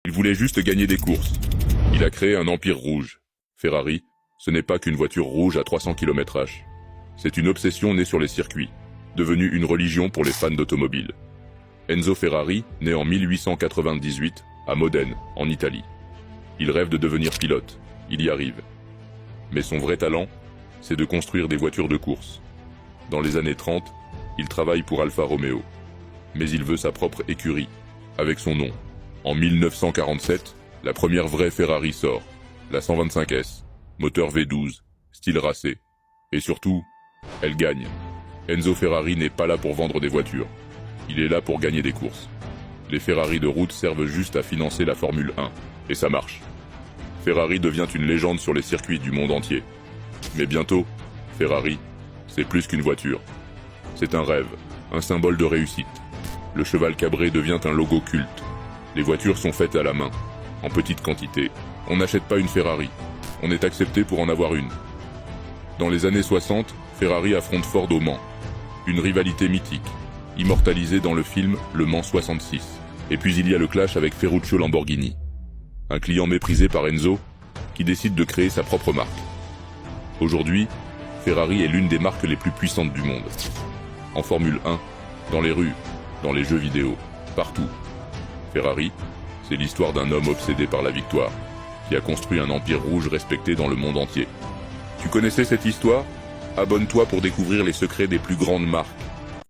Il voulait juste gagner des courses. Il a créé un empire rouge. Ferrari, ce n'est pas qu'une voiture rouge à 300 km/h. C'est une obsession née sur les circuits, devenue une religion pour les fans d'automobiles. Enzo Ferrari, né en 1898, à Modène, en Italie. Il rêve de devenir pilote, il y arrive. Mais son vrai talent, c'est de construire des voitures de course. Dans les années 30, il travaille pour Alfa Romeo. Mais il veut sa propre écurie, avec son nom. En 1947, la première vraie Ferrari sort, la 125S, moteur V12, style racé. Et surtout, elle gagne. Enzo Ferrari n'est pas là pour vendre des voitures. Il est là pour gagner des courses. Les Ferrari de route servent juste à financer la Formule 1, et ça marche. Ferrari devient une légende sur les circuits du monde entier. Mais bientôt, Ferrari, c'est plus qu'une voiture. C'est un rêve, un symbole de réussite. Le cheval cabré devient un logo culte. Les voitures sont faites à la main, en petite quantité. On n'achète pas une Ferrari, on est accepté pour en avoir une. Dans les années 60, Ferrari affronte Ford au Mans. Une rivalité mythique, immortalisée dans le film Le Mans 66. Et puis il y a le clash avec Ferruccio Lamborghini. Un client méprisé par Enzo, qui décide de créer sa propre marque. Aujourd'hui, Ferrari est l'une des marques les plus puissantes du monde. En Formule 1, dans les rues, dans les jeux vidéo, partout. Ferrari, c'est l'histoire d'un homme obsédé par la victoire, qui a construit un empire rouge respecté dans le monde entier. Tu connaissais cette histoire? Abonne-toi pour découvrir les secrets des plus grandes marques.